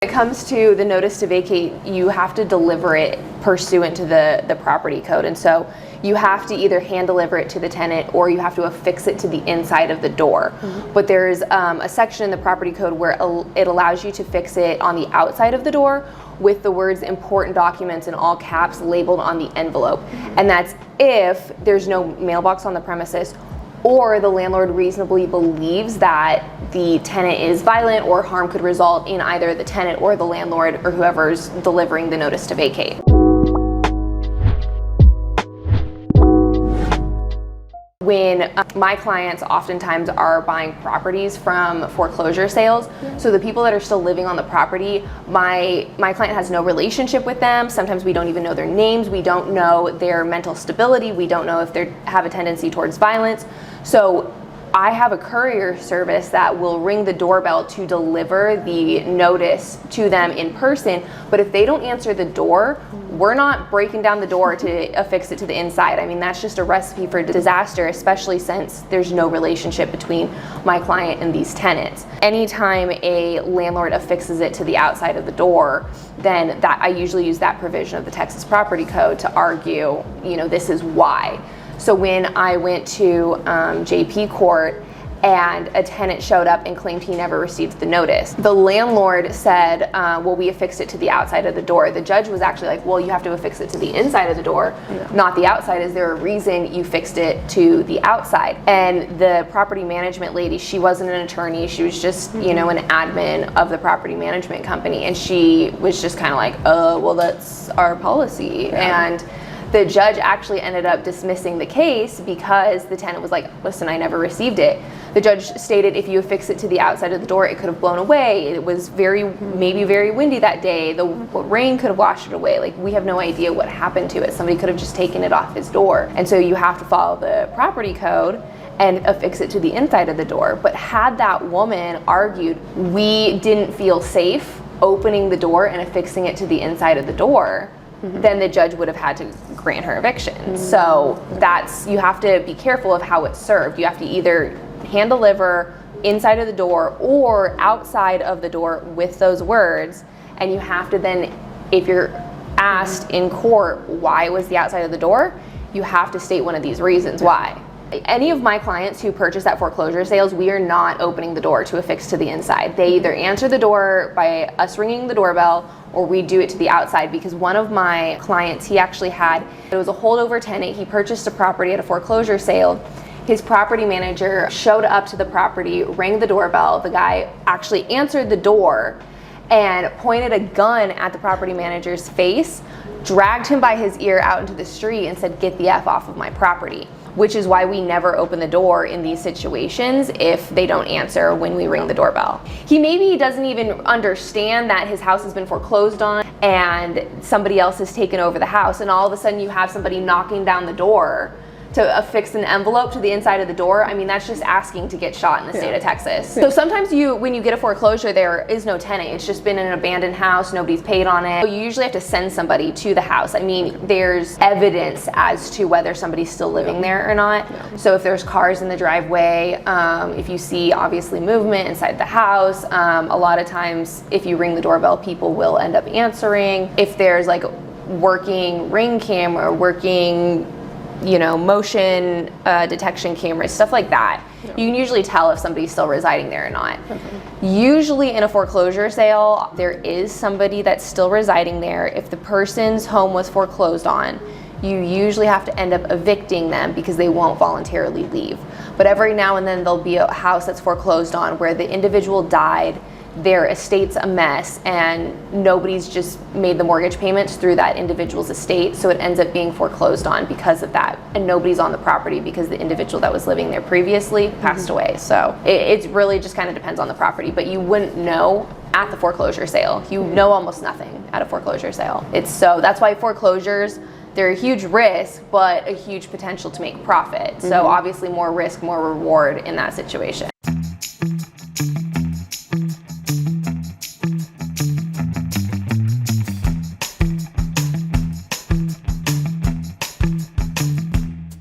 When it comes to the notice to vacate, you have to deliver it pursuant to the property code. And so you have to either hand deliver it to the tenant or you have to affix it to the inside of the door. But there's a section in the property code where it allows you to fix it on the outside of the door with the words important documents in all caps labeled on the envelope. And that's if there's no mailbox on the premises or the landlord reasonably believes that the tenant is violent or harm could result in either the tenant or the landlord or whoever's delivering the notice to vacate. When my clients oftentimes are buying properties from foreclosure sales, so the people that are still living on the property, my client has no relationship with them. Sometimes we don't even know their names. We don't know their mental stability. We don't know if they have a tendency towards violence. So I have a courier service that will ring the doorbell to deliver the notice to them in person. But if they don't answer the door, we're not breaking down the door to affix it to the inside. I mean, that's just a recipe for disaster, especially since there's no relationship between my client and these tenants. Anytime a landlord affixes it to the outside of the door, then I usually use that provision of the Texas Property Code to argue, this is why. So when I went to JP court and a tenant showed up and claimed he never received the notice, the landlord said, well, we affixed it to the outside of the door. The judge was actually like, well, you have to affix it to the inside of the door, not the outside. Is there a reason you fixed it to the outside? And the property management lady, she wasn't an attorney. She was just, an admin of the property management company. And she was just kind of like, well, that's our policy. And the judge actually ended up dismissing the case because the tenant was like, listen, I never received it. The judge stated if you affix it to the outside of the door, it could have blown away. It was maybe very windy that day. The rain could have washed it away. Like, we have no idea what happened to it. Somebody could have just taken it off his door. And so you have to follow the property code and affix it to the inside of the door. But had that woman argued, we didn't feel safe opening the door and affixing it to the inside of the door, then the judge would have had to grant her eviction. So you have to be careful of how it's served. You have to either hand deliver inside of the door or outside of the door with those words, and you have to then, if you're asked in court why was the outside of the door, you have to state one of these reasons why. Any of my clients who purchase at foreclosure sales, we are not opening the door to affix to the inside. They either answer the door by us ringing the doorbell or we do it to the outside, because one of my clients, it was a holdover tenant. He purchased a property at a foreclosure sale. His property manager showed up to the property, rang the doorbell. The guy actually answered the door and pointed a gun at the property manager's face, dragged him by his ear out into the street and said, "Get the F off of my property." Which is why we never open the door in these situations if they don't answer when we ring the doorbell. He doesn't even understand that his house has been foreclosed on and somebody else has taken over the house, and all of a sudden you have somebody knocking down the door to affix an envelope to the inside of the door. I mean, that's just asking to get shot in the state of Texas. So sometimes when you get a foreclosure, there is no tenant. It's just been in an abandoned house, nobody's paid on it. You usually have to send somebody to the house. I mean, there's evidence as to whether somebody's still living there or not. So if there's cars in the driveway, if you see obviously movement inside the house, a lot of times if you ring the doorbell, people will end up answering. If there's like working Ring camera, working motion detection cameras, stuff like that. You can usually tell if somebody's still residing there or not. Usually in a foreclosure sale, there is somebody that's still residing there. If the person's home was foreclosed on, you usually have to end up evicting them because they won't voluntarily leave. But every now and then there'll be a house that's foreclosed on where the individual died, their estate's a mess, and nobody's just made the mortgage payments through that individual's estate, so it ends up being foreclosed on because of that, and nobody's on the property because the individual that was living there previously passed away. So it really just kind of depends on the property, but you wouldn't know at the foreclosure sale. You know almost nothing at a foreclosure sale. That's why foreclosures, they're a huge risk, but a huge potential to make profit. So obviously more risk, more reward in that situation.